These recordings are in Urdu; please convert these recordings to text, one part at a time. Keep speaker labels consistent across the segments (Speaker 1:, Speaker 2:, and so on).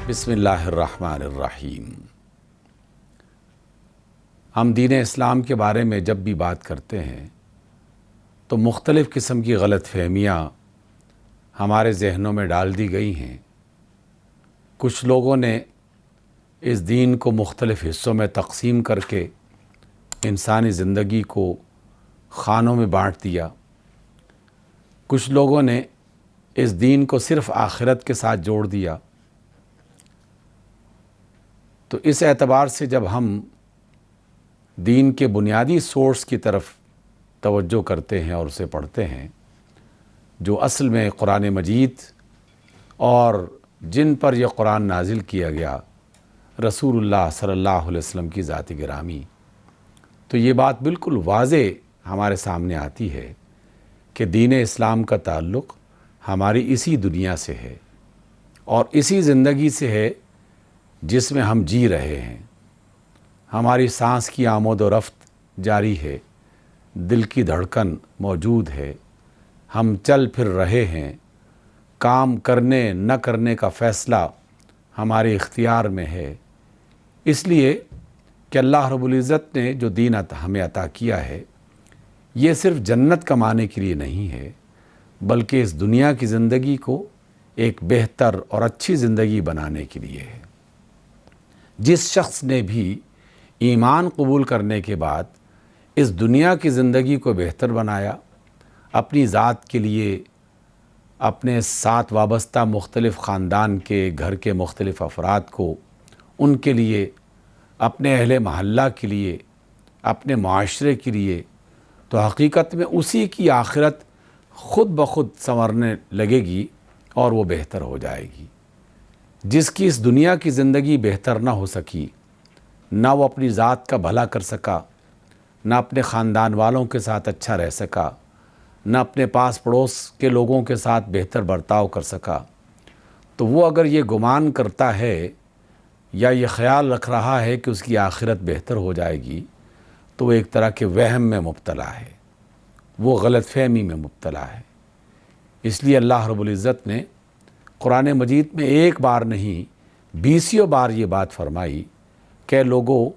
Speaker 1: بسم اللہ الرحمن الرحیم۔ ہم دین اسلام کے بارے میں جب بھی بات کرتے ہیں تو مختلف قسم کی غلط فہمیاں ہمارے ذہنوں میں ڈال دی گئی ہیں۔ کچھ لوگوں نے اس دین کو مختلف حصوں میں تقسیم کر کے انسانی زندگی کو خانوں میں بانٹ دیا۔ کچھ لوگوں نے اس دین کو صرف آخرت کے ساتھ جوڑ دیا۔ تو اس اعتبار سے جب ہم دین کے بنیادی سورس کی طرف توجہ کرتے ہیں اور اسے پڑھتے ہیں، جو اصل میں قرآن مجید اور جن پر یہ قرآن نازل کیا گیا رسول اللہ صلی اللہ علیہ وسلم کی ذات گرامی، تو یہ بات بالکل واضح ہمارے سامنے آتی ہے کہ دین اسلام کا تعلق ہماری اسی دنیا سے ہے اور اسی زندگی سے ہے جس میں ہم جی رہے ہیں۔ ہماری سانس کی آمد و رفت جاری ہے، دل کی دھڑکن موجود ہے، ہم چل پھر رہے ہیں، کام کرنے نہ کرنے کا فیصلہ ہمارے اختیار میں ہے۔ اس لیے کہ اللہ رب العزت نے جو دین ہمیں عطا کیا ہے، یہ صرف جنت کمانے کے لیے نہیں ہے، بلکہ اس دنیا کی زندگی کو ایک بہتر اور اچھی زندگی بنانے کے لیے ہے۔ جس شخص نے بھی ایمان قبول کرنے کے بعد اس دنیا کی زندگی کو بہتر بنایا، اپنی ذات کے لیے، اپنے ساتھ وابستہ مختلف خاندان کے گھر کے مختلف افراد کو، ان کے لیے، اپنے اہل محلہ کے لیے، اپنے معاشرے کے لیے، تو حقیقت میں اسی کی آخرت خود بخود سنورنے لگے گی اور وہ بہتر ہو جائے گی۔ جس کی اس دنیا کی زندگی بہتر نہ ہو سکی، نہ وہ اپنی ذات کا بھلا کر سکا، نہ اپنے خاندان والوں کے ساتھ اچھا رہ سکا، نہ اپنے پاس پڑوس کے لوگوں کے ساتھ بہتر برتاؤ کر سکا، تو وہ اگر یہ گمان کرتا ہے یا یہ خیال رکھ رہا ہے کہ اس کی آخرت بہتر ہو جائے گی، تو وہ ایک طرح کے وہم میں مبتلا ہے، وہ غلط فہمی میں مبتلا ہے۔ اس لیے اللہ رب العزت نے قرآن مجید میں ایک بار نہیں 20 بار یہ بات فرمائی کہ لوگو،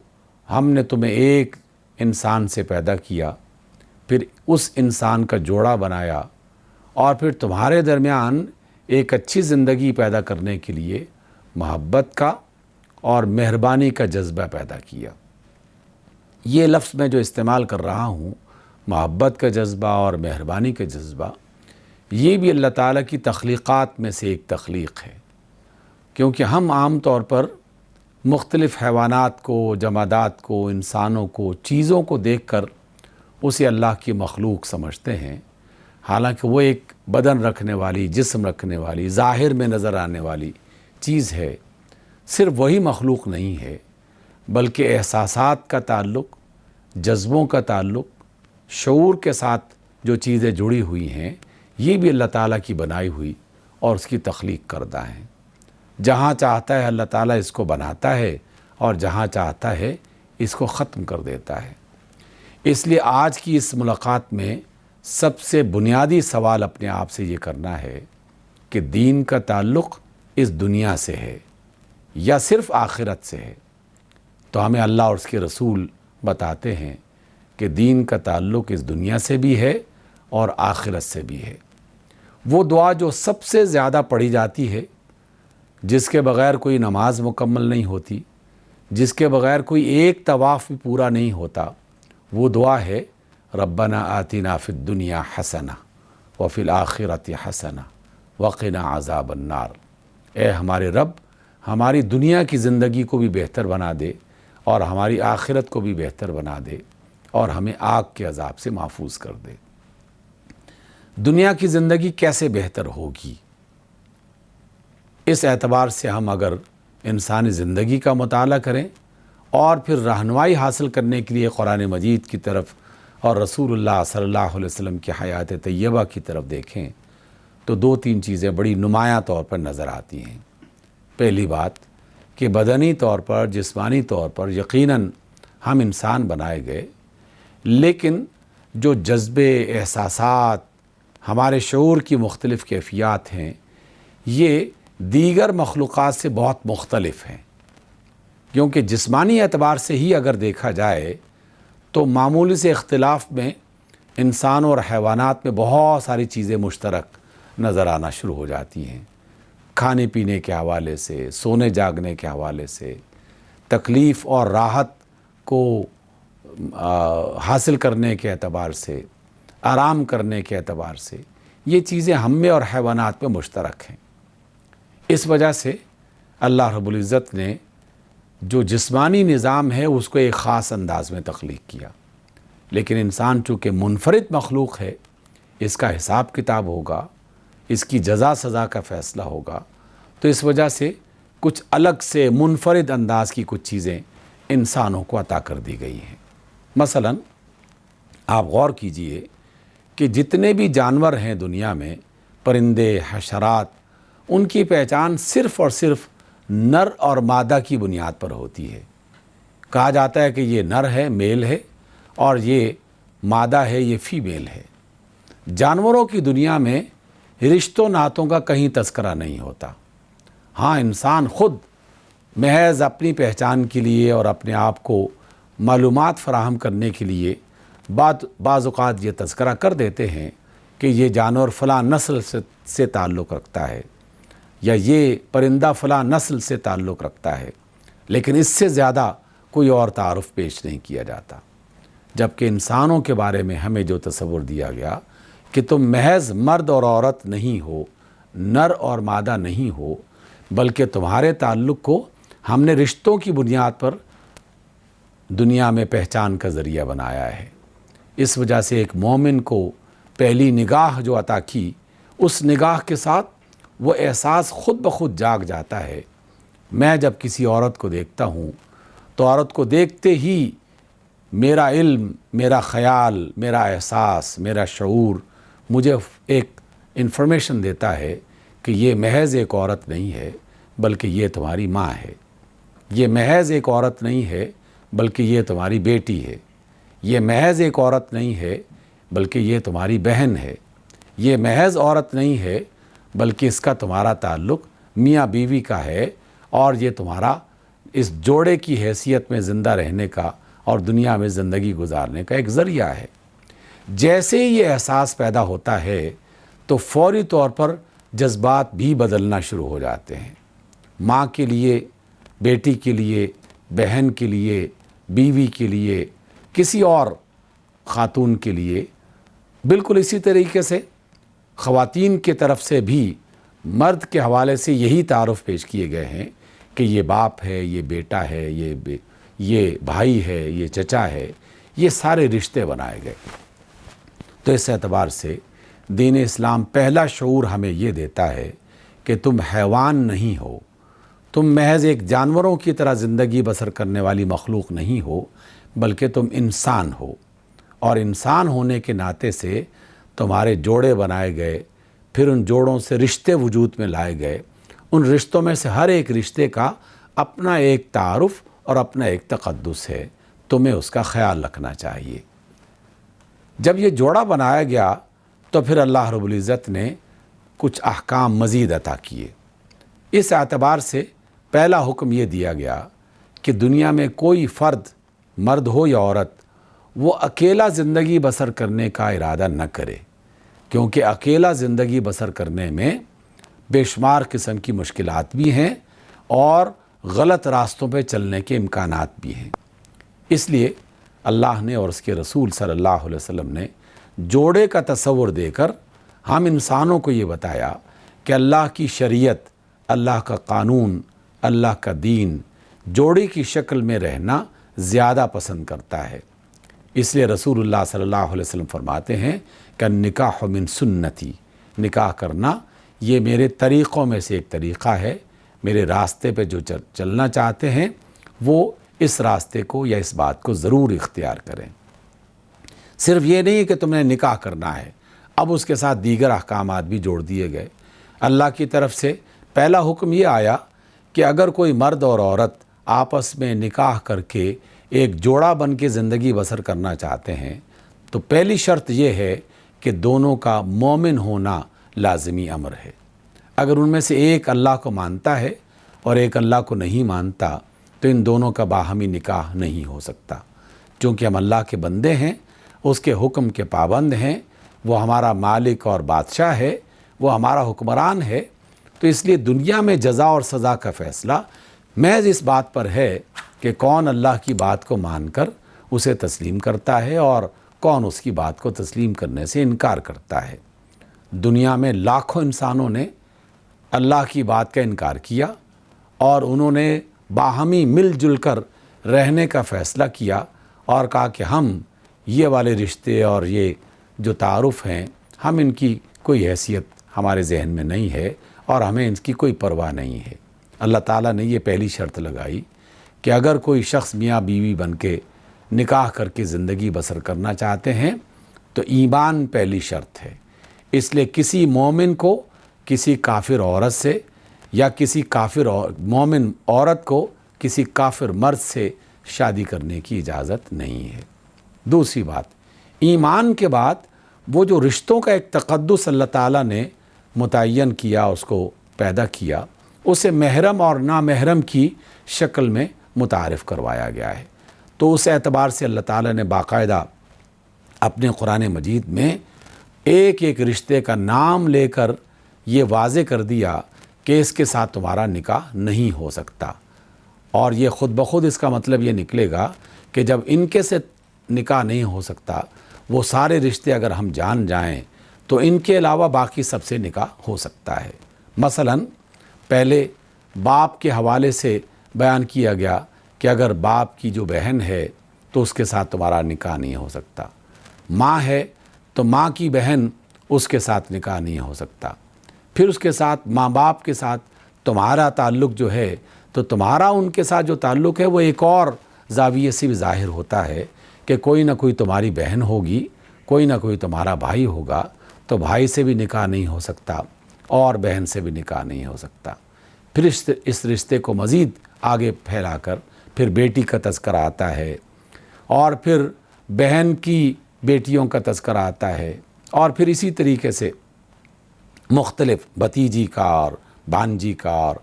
Speaker 1: ہم نے تمہیں ایک انسان سے پیدا کیا، پھر اس انسان کا جوڑا بنایا اور پھر تمہارے درمیان ایک اچھی زندگی پیدا کرنے کے لیے محبت کا اور مہربانی کا جذبہ پیدا کیا۔ یہ لفظ میں جو استعمال کر رہا ہوں، محبت کا جذبہ اور مہربانی کا جذبہ، یہ بھی اللہ تعالیٰ کی تخلیقات میں سے ایک تخلیق ہے، کیونکہ ہم عام طور پر مختلف حیوانات کو، جمادات کو، انسانوں کو، چیزوں کو دیکھ کر اسے اللہ کی مخلوق سمجھتے ہیں، حالانکہ وہ ایک بدن رکھنے والی، جسم رکھنے والی، ظاہر میں نظر آنے والی چیز ہے۔ صرف وہی مخلوق نہیں ہے، بلکہ احساسات کا تعلق، جذبوں کا تعلق، شعور کے ساتھ جو چیزیں جڑی ہوئی ہیں، یہ بھی اللہ تعالیٰ کی بنائی ہوئی اور اس کی تخلیق کردہ ہیں۔ جہاں چاہتا ہے اللہ تعالیٰ اس کو بناتا ہے اور جہاں چاہتا ہے اس کو ختم کر دیتا ہے۔ اس لیے آج کی اس ملاقات میں سب سے بنیادی سوال اپنے آپ سے یہ کرنا ہے کہ دین کا تعلق اس دنیا سے ہے یا صرف آخرت سے ہے؟ تو ہمیں اللہ اور اس کے رسول بتاتے ہیں کہ دین کا تعلق اس دنیا سے بھی ہے اور آخرت سے بھی ہے۔ وہ دعا جو سب سے زیادہ پڑھی جاتی ہے، جس کے بغیر کوئی نماز مکمل نہیں ہوتی، جس کے بغیر کوئی ایک طواف بھی پورا نہیں ہوتا، وہ دعا ہے ربنا آتنا فی الدنیا حسنہ وفی الآخرۃ حسنہ وقنا عذاب النار۔ اے ہمارے رب، ہماری دنیا کی زندگی کو بھی بہتر بنا دے اور ہماری آخرت کو بھی بہتر بنا دے اور ہمیں آگ کے عذاب سے محفوظ کر دے۔ دنیا کی زندگی کیسے بہتر ہوگی؟ اس اعتبار سے ہم اگر انسانی زندگی کا مطالعہ کریں اور پھر رہنمائی حاصل کرنے کے لیے قرآن مجید کی طرف اور رسول اللہ صلی اللہ علیہ وسلم کی حیات طیبہ کی طرف دیکھیں تو 2-3 چیزیں بڑی نمایاں طور پر نظر آتی ہیں۔ پہلی بات کہ بدنی طور پر، جسمانی طور پر یقیناً ہم انسان بنائے گئے، لیکن جو جذبے، احساسات، ہمارے شعور کی مختلف کیفیات ہیں، یہ دیگر مخلوقات سے بہت مختلف ہیں، کیونکہ جسمانی اعتبار سے ہی اگر دیکھا جائے تو معمولی سے اختلاف میں انسانوں اور حیوانات میں بہت ساری چیزیں مشترک نظر آنا شروع ہو جاتی ہیں، کھانے پینے کے حوالے سے، سونے جاگنے کے حوالے سے، تکلیف اور راحت کو حاصل کرنے کے اعتبار سے، آرام کرنے کے اعتبار سے، یہ چیزیں ہم میں اور حیوانات میں مشترک ہیں۔ اس وجہ سے اللہ رب العزت نے جو جسمانی نظام ہے اس کو ایک خاص انداز میں تخلیق کیا، لیکن انسان چونکہ منفرد مخلوق ہے، اس کا حساب کتاب ہوگا، اس کی جزا سزا کا فیصلہ ہوگا، تو اس وجہ سے کچھ الگ سے منفرد انداز کی کچھ چیزیں انسانوں کو عطا کر دی گئی ہیں۔ مثلا آپ غور کیجئے کہ جتنے بھی جانور ہیں دنیا میں، پرندے، حشرات، ان کی پہچان صرف اور صرف نر اور مادہ کی بنیاد پر ہوتی ہے۔ کہا جاتا ہے کہ یہ نر ہے، میل ہے، اور یہ مادہ ہے، یہ فیمیل ہے۔ جانوروں کی دنیا میں رشتوں ناتوں کا کہیں تذکرہ نہیں ہوتا۔ ہاں، انسان خود محض اپنی پہچان کے لیے اور اپنے آپ کو معلومات فراہم کرنے کے لیے بعض اوقات یہ تذکرہ کر دیتے ہیں کہ یہ جانور فلاں نسل سے تعلق رکھتا ہے، یا یہ پرندہ فلاں نسل سے تعلق رکھتا ہے، لیکن اس سے زیادہ کوئی اور تعارف پیش نہیں کیا جاتا۔ جبکہ انسانوں کے بارے میں ہمیں جو تصور دیا گیا کہ تم محض مرد اور عورت نہیں ہو، نر اور مادہ نہیں ہو، بلکہ تمہارے تعلق کو ہم نے رشتوں کی بنیاد پر دنیا میں پہچان کا ذریعہ بنایا ہے۔ اس وجہ سے ایک مومن کو پہلی نگاہ جو عطا کی، اس نگاہ کے ساتھ وہ احساس خود بخود جاگ جاتا ہے۔ میں جب کسی عورت کو دیکھتا ہوں تو عورت کو دیکھتے ہی میرا علم، میرا خیال، میرا احساس، میرا شعور مجھے ایک انفارمیشن دیتا ہے کہ یہ محض ایک عورت نہیں ہے، بلکہ یہ تمہاری ماں ہے۔ یہ محض ایک عورت نہیں ہے، بلکہ یہ تمہاری بیٹی ہے۔ یہ محض ایک عورت نہیں ہے، بلکہ یہ تمہاری بہن ہے۔ یہ محض عورت نہیں ہے، بلکہ اس کا تمہارا تعلق میاں بیوی کا ہے، اور یہ تمہارا اس جوڑے کی حیثیت میں زندہ رہنے کا اور دنیا میں زندگی گزارنے کا ایک ذریعہ ہے۔ جیسے ہی یہ احساس پیدا ہوتا ہے تو فوری طور پر جذبات بھی بدلنا شروع ہو جاتے ہیں۔ ماں کے لیے، بیٹی کے لیے، بہن کے لیے، بیوی کے لیے، کسی اور خاتون کے لیے، بالکل اسی طریقے سے خواتین کی طرف سے بھی مرد کے حوالے سے یہی تعارف پیش کیے گئے ہیں کہ یہ باپ ہے، یہ بیٹا ہے، یہ بھائی ہے، یہ چچا ہے، یہ سارے رشتے بنائے گئے۔ تو اس اعتبار سے دین اسلام پہلا شعور ہمیں یہ دیتا ہے کہ تم حیوان نہیں ہو، تم محض ایک جانوروں کی طرح زندگی بسر کرنے والی مخلوق نہیں ہو، بلکہ تم انسان ہو، اور انسان ہونے کے ناطے سے تمہارے جوڑے بنائے گئے، پھر ان جوڑوں سے رشتے وجود میں لائے گئے۔ ان رشتوں میں سے ہر ایک رشتے کا اپنا ایک تعارف اور اپنا ایک تقدس ہے، تمہیں اس کا خیال رکھنا چاہیے۔ جب یہ جوڑا بنایا گیا تو پھر اللہ رب العزت نے کچھ احکام مزید عطا کیے۔ اس اعتبار سے پہلا حکم یہ دیا گیا کہ دنیا میں کوئی فرد، مرد ہو یا عورت، وہ اکیلا زندگی بسر کرنے کا ارادہ نہ کرے، کیونکہ اکیلا زندگی بسر کرنے میں بے شمار قسم کی مشکلات بھی ہیں اور غلط راستوں پہ چلنے کے امکانات بھی ہیں۔ اس لیے اللہ نے اور اس کے رسول صلی اللہ علیہ وسلم نے جوڑے کا تصور دے کر ہم انسانوں کو یہ بتایا کہ اللہ کی شریعت، اللہ کا قانون، اللہ کا دین جوڑے کی شکل میں رہنا زیادہ پسند کرتا ہے۔ اس لیے رسول اللہ صلی اللہ علیہ وسلم فرماتے ہیں کہ نکاح من سنتی، نکاح کرنا یہ میرے طریقوں میں سے ایک طریقہ ہے۔ میرے راستے پہ جو چلنا چاہتے ہیں وہ اس راستے کو یا اس بات کو ضرور اختیار کریں۔ صرف یہ نہیں کہ تم نے نکاح کرنا ہے، اب اس کے ساتھ دیگر احکامات بھی جوڑ دیے گئے۔ اللہ کی طرف سے پہلا حکم یہ آیا کہ اگر کوئی مرد اور عورت آپس میں نکاح کر کے ایک جوڑا بن کے زندگی بسر کرنا چاہتے ہیں تو پہلی شرط یہ ہے کہ دونوں کا مومن ہونا لازمی امر ہے۔ اگر ان میں سے ایک اللہ کو مانتا ہے اور ایک اللہ کو نہیں مانتا تو ان دونوں کا باہمی نکاح نہیں ہو سکتا۔ چونکہ ہم اللہ کے بندے ہیں، اس کے حکم کے پابند ہیں، وہ ہمارا مالک اور بادشاہ ہے، وہ ہمارا حکمران ہے، تو اس لیے دنیا میں جزا اور سزا کا فیصلہ محض اس بات پر ہے کہ کون اللہ کی بات کو مان کر اسے تسلیم کرتا ہے اور کون اس کی بات کو تسلیم کرنے سے انکار کرتا ہے۔ دنیا میں لاکھوں انسانوں نے اللہ کی بات کا انکار کیا اور انہوں نے باہمی مل جل کر رہنے کا فیصلہ کیا اور کہا کہ ہم یہ والے رشتے اور یہ جو تعارف ہیں، ہم ان کی کوئی حیثیت ہمارے ذہن میں نہیں ہے اور ہمیں ان کی کوئی پرواہ نہیں ہے۔ اللہ تعالیٰ نے یہ پہلی شرط لگائی کہ اگر کوئی شخص میاں بیوی بن کے نکاح کر کے زندگی بسر کرنا چاہتے ہیں تو ایمان پہلی شرط ہے۔ اس لیے کسی مومن کو کسی کافر عورت سے یا کسی کافر مومن عورت کو کسی کافر مرد سے شادی کرنے کی اجازت نہیں ہے۔ دوسری بات، ایمان کے بعد وہ جو رشتوں کا ایک تقدس اللہ تعالیٰ نے متعین کیا، اس کو پیدا کیا، اسے محرم اور نامحرم کی شکل میں متعارف کروایا گیا ہے۔ تو اس اعتبار سے اللہ تعالیٰ نے باقاعدہ اپنے قرآن مجید میں ایک ایک رشتے کا نام لے کر یہ واضح کر دیا کہ اس کے ساتھ تمہارا نکاح نہیں ہو سکتا، اور یہ خود بخود اس کا مطلب یہ نکلے گا کہ جب ان کے سے نکاح نہیں ہو سکتا، وہ سارے رشتے اگر ہم جان جائیں تو ان کے علاوہ باقی سب سے نکاح ہو سکتا ہے۔ مثلا پہلے باپ کے حوالے سے بیان کیا گیا کہ اگر باپ کی جو بہن ہے تو اس کے ساتھ تمہارا نکاح نہیں ہو سکتا، ماں ہے تو ماں کی بہن اس کے ساتھ نکاح نہیں ہو سکتا، پھر اس کے ساتھ ماں باپ کے ساتھ تمہارا تعلق جو ہے تو تمہارا ان کے ساتھ جو تعلق ہے وہ ایک اور زاویے سے بھی ظاہر ہوتا ہے کہ کوئی نہ کوئی تمہاری بہن ہوگی، کوئی نہ کوئی تمہارا بھائی ہوگا، تو بھائی سے بھی نکاح نہیں ہو سکتا اور بہن سے بھی نکاح نہیں ہو سکتا۔ پھر اس رشتے کو مزید آگے پھیلا کر پھر بیٹی کا تذکرہ آتا ہے، اور پھر بہن کی بیٹیوں کا تذکرہ آتا ہے، اور پھر اسی طریقے سے مختلف بھتیجی کا اور بانجی کا، اور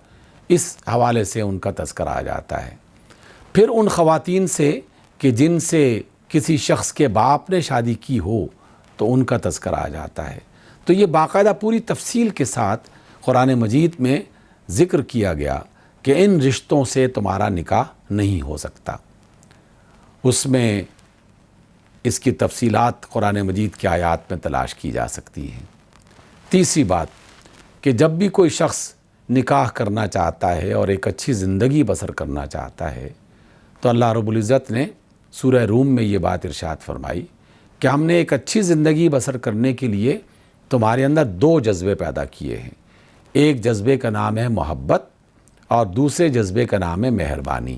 Speaker 1: اس حوالے سے ان کا تذکرہ آ جاتا ہے۔ پھر ان خواتین سے کہ جن سے کسی شخص کے باپ نے شادی کی ہو تو ان کا تذکرہ آ جاتا ہے۔ تو یہ باقاعدہ پوری تفصیل کے ساتھ قرآن مجید میں ذکر کیا گیا کہ ان رشتوں سے تمہارا نکاح نہیں ہو سکتا۔ اس میں اس کی تفصیلات قرآن مجید کی آیات میں تلاش کی جا سکتی ہیں۔ تیسری بات کہ جب بھی کوئی شخص نکاح کرنا چاہتا ہے اور ایک اچھی زندگی بسر کرنا چاہتا ہے تو اللہ رب العزت نے سورہ روم میں یہ بات ارشاد فرمائی کہ ہم نے ایک اچھی زندگی بسر کرنے کے لیے تمہارے اندر دو جذبے پیدا کیے ہیں۔ ایک جذبے کا نام ہے محبت اور دوسرے جذبے کا نام ہے مہربانی۔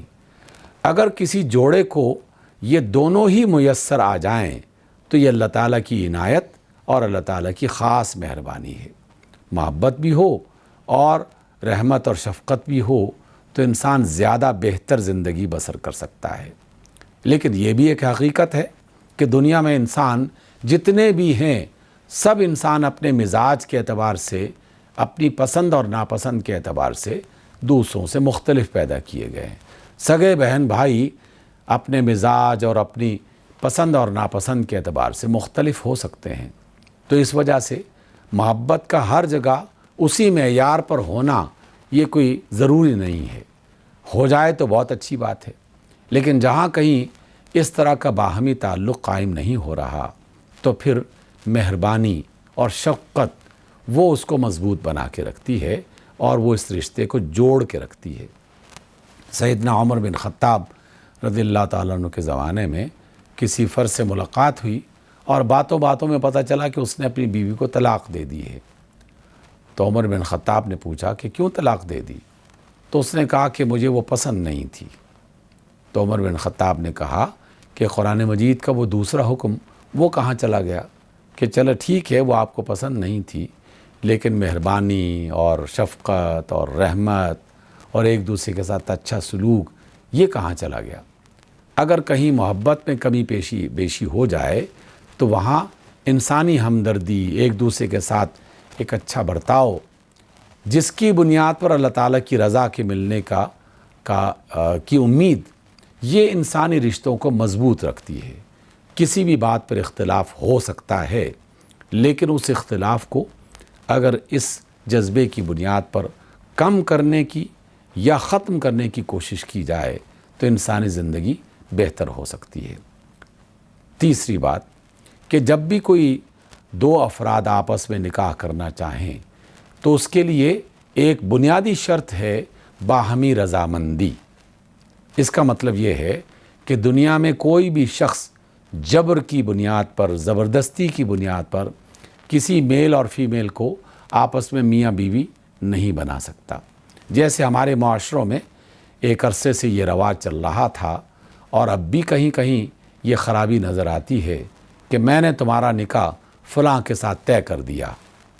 Speaker 1: اگر کسی جوڑے کو یہ دونوں ہی میسر آ جائیں تو یہ اللہ تعالیٰ کی عنایت اور اللہ تعالیٰ کی خاص مہربانی ہے۔ محبت بھی ہو اور رحمت اور شفقت بھی ہو تو انسان زیادہ بہتر زندگی بسر کر سکتا ہے۔ لیکن یہ بھی ایک حقیقت ہے کہ دنیا میں انسان جتنے بھی ہیں سب انسان اپنے مزاج کے اعتبار سے، اپنی پسند اور ناپسند کے اعتبار سے دوسروں سے مختلف پیدا کیے گئے ہیں۔ سگے بہن بھائی اپنے مزاج اور اپنی پسند اور ناپسند کے اعتبار سے مختلف ہو سکتے ہیں۔ تو اس وجہ سے محبت کا ہر جگہ اسی معیار پر ہونا یہ کوئی ضروری نہیں ہے۔ ہو جائے تو بہت اچھی بات ہے، لیکن جہاں کہیں اس طرح کا باہمی تعلق قائم نہیں ہو رہا تو پھر مہربانی اور شفقت وہ اس کو مضبوط بنا کے رکھتی ہے اور وہ اس رشتے کو جوڑ کے رکھتی ہے۔ سیدنا عمر بن خطاب رضی اللہ تعالیٰ عنہ کے زمانے میں کسی فرد سے ملاقات ہوئی اور باتوں باتوں میں پتہ چلا کہ اس نے اپنی بیوی کو طلاق دے دی ہے۔ تو عمر بن خطاب نے پوچھا کہ کیوں طلاق دے دی؟ تو اس نے کہا کہ مجھے وہ پسند نہیں تھی۔ تو عمر بن خطاب نے کہا کہ قرآن مجید کا وہ دوسرا حکم وہ کہاں چلا گیا کہ چلو ٹھیک ہے وہ آپ کو پسند نہیں تھی، لیکن مہربانی اور شفقت اور رحمت اور ایک دوسرے کے ساتھ اچھا سلوک یہ کہاں چلا گیا؟ اگر کہیں محبت میں کمی بیشی ہو جائے تو وہاں انسانی ہمدردی، ایک دوسرے کے ساتھ ایک اچھا برتاؤ، جس کی بنیاد پر اللہ تعالیٰ کی رضا کے ملنے کی امید، یہ انسانی رشتوں کو مضبوط رکھتی ہے۔ کسی بھی بات پر اختلاف ہو سکتا ہے، لیکن اس اختلاف کو اگر اس جذبے کی بنیاد پر کم کرنے کی یا ختم کرنے کی کوشش کی جائے تو انسانی زندگی بہتر ہو سکتی ہے۔ تیسری بات کہ جب بھی کوئی دو افراد آپس میں نکاح کرنا چاہیں تو اس کے لیے ایک بنیادی شرط ہے باہمی رضامندی۔ اس کا مطلب یہ ہے کہ دنیا میں کوئی بھی شخص جبر کی بنیاد پر، زبردستی کی بنیاد پر کسی میل اور فیمیل کو آپس میں میاں بیوی نہیں بنا سکتا۔ جیسے ہمارے معاشروں میں ایک عرصے سے یہ رواج چل رہا تھا اور اب بھی کہیں کہیں یہ خرابی نظر آتی ہے کہ میں نے تمہارا نکاح فلاں کے ساتھ طے کر دیا،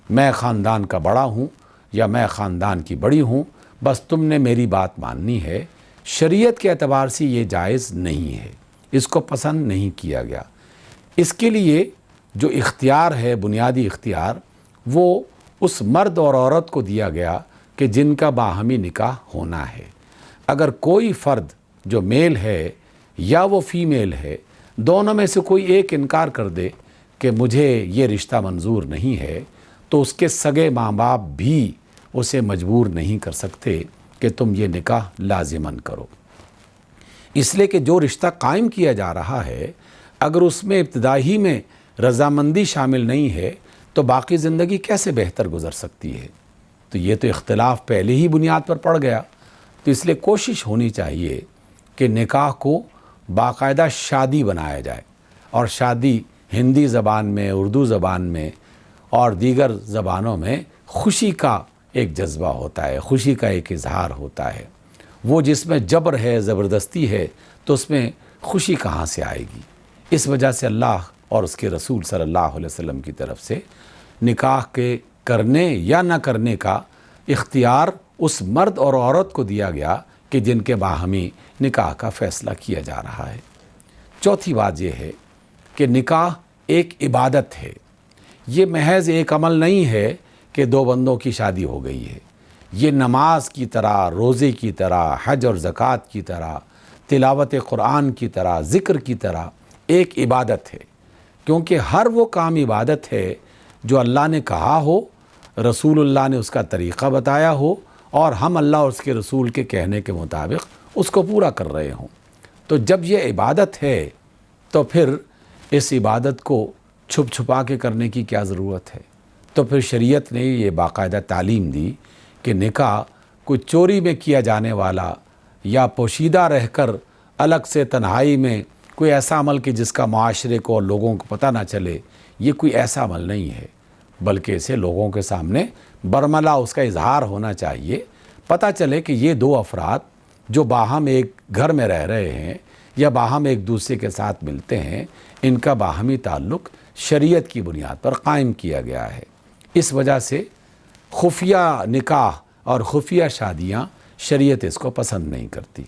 Speaker 1: میں خاندان کا بڑا ہوں یا میں خاندان کی بڑی ہوں، بس تم نے میری بات ماننی ہے۔ شریعت کے اعتبار سے یہ جائز نہیں ہے، اس کو پسند نہیں کیا گیا۔ اس کے لیے جو اختیار ہے، بنیادی اختیار، وہ اس مرد اور عورت کو دیا گیا کہ جن کا باہمی نکاح ہونا ہے۔ اگر کوئی فرد جو میل ہے یا وہ فیمیل ہے، دونوں میں سے کوئی ایک انکار کر دے کہ مجھے یہ رشتہ منظور نہیں ہے، تو اس کے سگے ماں باپ بھی اسے مجبور نہیں کر سکتے کہ تم یہ نکاح لازماً کرو۔ اس لیے کہ جو رشتہ قائم کیا جا رہا ہے، اگر اس میں ابتدائی میں رضامندی شامل نہیں ہے تو باقی زندگی کیسے بہتر گزر سکتی ہے؟ تو یہ تو اختلاف پہلے ہی بنیاد پر پڑ گیا۔ تو اس لیے کوشش ہونی چاہیے کہ نکاح کو باقاعدہ شادی بنایا جائے، اور شادی ہندی زبان میں، اردو زبان میں اور دیگر زبانوں میں خوشی کا ایک جذبہ ہوتا ہے، خوشی کا ایک اظہار ہوتا ہے۔ وہ جس میں جبر ہے، زبردستی ہے، تو اس میں خوشی کہاں سے آئے گی؟ اس وجہ سے اللہ اور اس کے رسول صلی اللہ علیہ وسلم کی طرف سے نکاح کے کرنے یا نہ کرنے کا اختیار اس مرد اور عورت کو دیا گیا کہ جن کے باہمی نکاح کا فیصلہ کیا جا رہا ہے۔ چوتھی بات یہ ہے کہ نکاح ایک عبادت ہے، یہ محض ایک عمل نہیں ہے کہ دو بندوں کی شادی ہو گئی ہے۔ یہ نماز کی طرح، روزے کی طرح، حج اور زکوٰۃ کی طرح، تلاوت قرآن کی طرح، ذکر کی طرح ایک عبادت ہے، کیونکہ ہر وہ کام عبادت ہے جو اللہ نے کہا ہو، رسول اللہ نے اس کا طریقہ بتایا ہو، اور ہم اللہ اور اس کے رسول کے کہنے کے مطابق اس کو پورا کر رہے ہوں۔ تو جب یہ عبادت ہے تو پھر اس عبادت کو چھپ چھپا کے کرنے کی کیا ضرورت ہے؟ تو پھر شریعت نے یہ باقاعدہ تعلیم دی کہ نکاح کوئی چوری میں کیا جانے والا یا پوشیدہ رہ کر الگ سے تنہائی میں کوئی ایسا عمل کہ جس کا معاشرے کو اور لوگوں کو پتہ نہ چلے، یہ کوئی ایسا عمل نہیں ہے، بلکہ اسے لوگوں کے سامنے برملا اس کا اظہار ہونا چاہیے، پتہ چلے کہ یہ دو افراد جو باہم ایک گھر میں رہ رہے ہیں یا باہم ایک دوسرے کے ساتھ ملتے ہیں، ان کا باہمی تعلق شریعت کی بنیاد پر قائم کیا گیا ہے۔ اس وجہ سے خفیہ نکاح اور خفیہ شادیاں شریعت اس کو پسند نہیں کرتی۔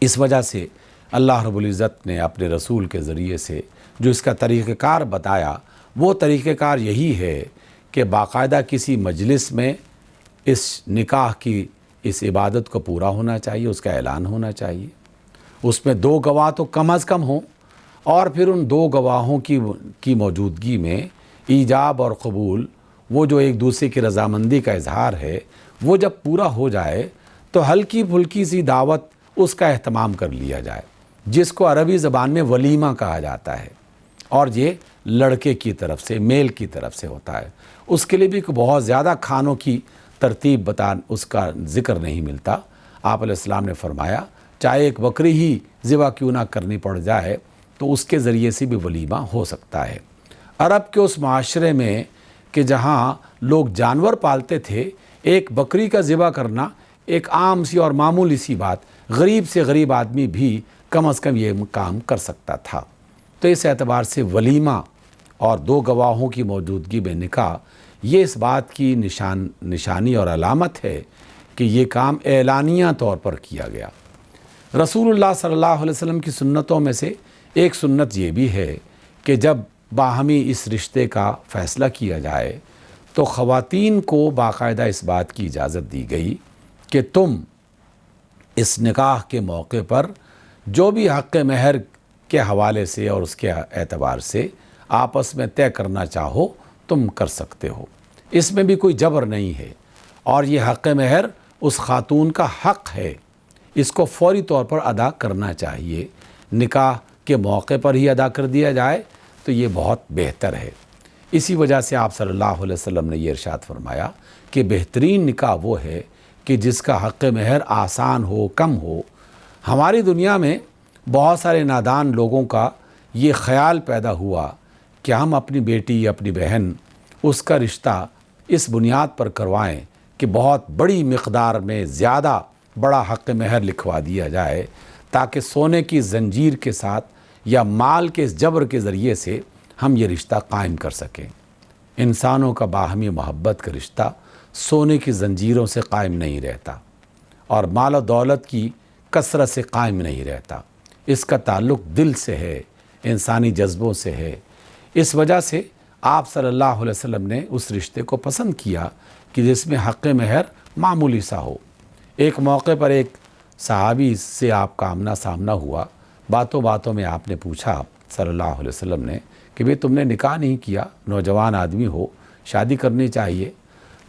Speaker 1: اس وجہ سے اللہ رب العزت نے اپنے رسول کے ذریعے سے جو اس کا طریقہ کار بتایا، وہ طریقہ کار یہی ہے کہ باقاعدہ کسی مجلس میں اس نکاح کی اس عبادت کو پورا ہونا چاہیے، اس کا اعلان ہونا چاہیے، اس میں دو گواہ تو کم از کم ہوں، اور پھر ان دو گواہوں کی موجودگی میں ایجاب اور قبول، وہ جو ایک دوسرے کی رضامندی کا اظہار ہے، وہ جب پورا ہو جائے تو ہلکی پھلکی سی دعوت اس کا اہتمام کر لیا جائے، جس کو عربی زبان میں ولیمہ کہا جاتا ہے، اور یہ لڑکے کی طرف سے، میل کی طرف سے ہوتا ہے۔ اس کے لیے بھی بہت زیادہ کھانوں کی ترتیب اس کا ذکر نہیں ملتا۔ آپ علیہ السلام نے فرمایا چاہے ایک بکری ہی ذبح کیوں نہ کرنی پڑ جائے تو اس کے ذریعے سے بھی ولیمہ ہو سکتا ہے۔ عرب کے اس معاشرے میں کہ جہاں لوگ جانور پالتے تھے، ایک بکری کا ذبح کرنا ایک عام سی اور معمولی سی بات، غریب سے غریب آدمی بھی کم از کم یہ کام کر سکتا تھا۔ تو اس اعتبار سے ولیمہ اور دو گواہوں کی موجودگی میں نکاح، یہ اس بات کی نشانی اور علامت ہے کہ یہ کام اعلانیہ طور پر کیا گیا۔ رسول اللہ صلی اللہ علیہ وسلم کی سنتوں میں سے ایک سنت یہ بھی ہے کہ جب باہمی اس رشتے کا فیصلہ کیا جائے تو خواتین کو باقاعدہ اس بات کی اجازت دی گئی کہ تم اس نکاح کے موقع پر جو بھی حق مہر کے حوالے سے اور اس کے اعتبار سے آپس میں طے کرنا چاہو تم کر سکتے ہو، اس میں بھی کوئی جبر نہیں ہے، اور یہ حق مہر اس خاتون کا حق ہے، اس کو فوری طور پر ادا کرنا چاہیے، نکاح کے موقع پر ہی ادا کر دیا جائے تو یہ بہت بہتر ہے۔ اسی وجہ سے آپ صلی اللہ علیہ وسلم نے یہ ارشاد فرمایا کہ بہترین نکاح وہ ہے کہ جس کا حق مہر آسان ہو، کم ہو۔ ہماری دنیا میں بہت سارے نادان لوگوں کا یہ خیال پیدا ہوا کہ ہم اپنی بیٹی یا اپنی بہن اس کا رشتہ اس بنیاد پر کروائیں کہ بہت بڑی مقدار میں زیادہ بڑا حق مہر لکھوا دیا جائے تاکہ سونے کی زنجیر کے ساتھ یا مال کے اس جبر کے ذریعے سے ہم یہ رشتہ قائم کر سکیں۔ انسانوں کا باہمی محبت کا رشتہ سونے کی زنجیروں سے قائم نہیں رہتا اور مال و دولت کی کثرت سے قائم نہیں رہتا، اس کا تعلق دل سے ہے، انسانی جذبوں سے ہے۔ اس وجہ سے آپ صلی اللہ علیہ وسلم نے اس رشتے کو پسند کیا کہ جس میں حق مہر معمولی سا ہو۔ ایک موقع پر ایک صحابی سے آپ کا آمنا سامنا ہوا، باتوں باتوں میں آپ نے پوچھا صلی اللہ علیہ وسلم نے کہ بھئی تم نے نکاح نہیں کیا، نوجوان آدمی ہو، شادی کرنی چاہیے۔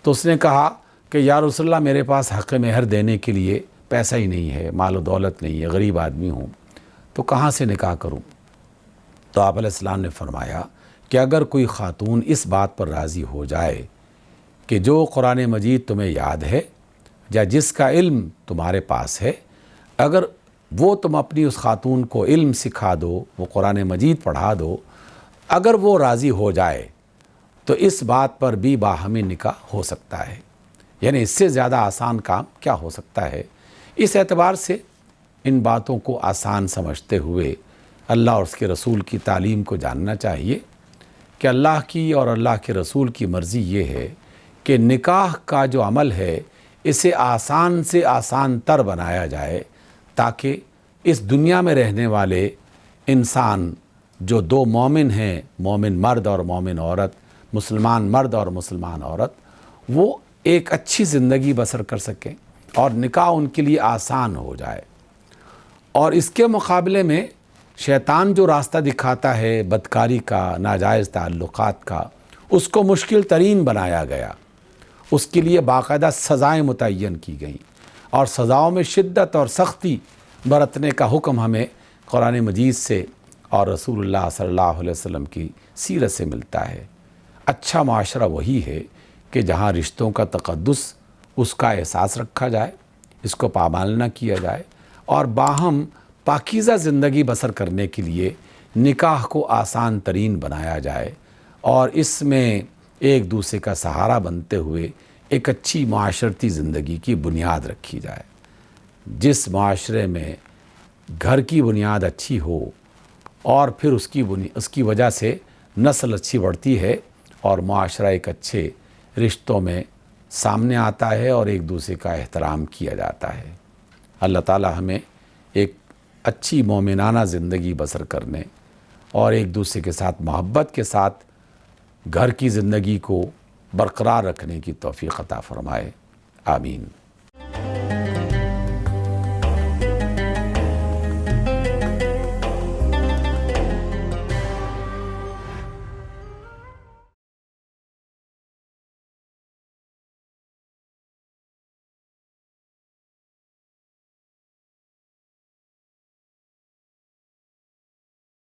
Speaker 1: تو اس نے کہا کہ یا رسول اللہ میرے پاس حق مہر دینے کے لیے پیسہ ہی نہیں ہے، مال و دولت نہیں ہے، غریب آدمی ہوں، تو کہاں سے نکاح کروں؟ تو آپ علیہ السلام نے فرمایا کہ اگر کوئی خاتون اس بات پر راضی ہو جائے کہ جو قرآن مجید تمہیں یاد ہے یا جس کا علم تمہارے پاس ہے، اگر وہ تم اپنی اس خاتون کو علم سکھا دو، وہ قرآن مجید پڑھا دو، اگر وہ راضی ہو جائے تو اس بات پر بھی باہمی نکاح ہو سکتا ہے۔ یعنی اس سے زیادہ آسان کام کیا ہو سکتا ہے؟ اس اعتبار سے ان باتوں کو آسان سمجھتے ہوئے اللہ اور اس کے رسول کی تعلیم کو جاننا چاہیے کہ اللہ کی اور اللہ کے رسول کی مرضی یہ ہے کہ نکاح کا جو عمل ہے اسے آسان سے آسان تر بنایا جائے تاکہ اس دنیا میں رہنے والے انسان جو دو مومن ہیں، مومن مرد اور مومن عورت، مسلمان مرد اور مسلمان عورت، وہ ایک اچھی زندگی بسر کر سکیں اور نکاح ان کے لیے آسان ہو جائے۔ اور اس کے مقابلے میں شیطان جو راستہ دکھاتا ہے بدکاری کا، ناجائز تعلقات کا، اس کو مشکل ترین بنایا گیا، اس کے لیے باقاعدہ سزائیں متعین کی گئیں، اور سزاؤں میں شدت اور سختی برتنے کا حکم ہمیں قرآن مجید سے اور رسول اللہ صلی اللہ علیہ وسلم کی سیرت سے ملتا ہے۔ اچھا معاشرہ وہی ہے کہ جہاں رشتوں کا تقدس، اس کا احساس رکھا جائے، اس کو پامال نہ کیا جائے، اور باہم پاکیزہ زندگی بسر کرنے کے لیے نکاح کو آسان ترین بنایا جائے، اور اس میں ایک دوسرے کا سہارا بنتے ہوئے ایک اچھی معاشرتی زندگی کی بنیاد رکھی جائے۔ جس معاشرے میں گھر کی بنیاد اچھی ہو اور پھر اس کی وجہ سے نسل اچھی بڑھتی ہے اور معاشرہ ایک اچھے رشتوں میں سامنے آتا ہے اور ایک دوسرے کا احترام کیا جاتا ہے۔ اللہ تعالی ہمیں ایک اچھی مومنانہ زندگی بسر کرنے اور ایک دوسرے کے ساتھ محبت کے ساتھ گھر کی زندگی کو برقرار رکھنے کی توفیق عطا فرمائے۔ آمین۔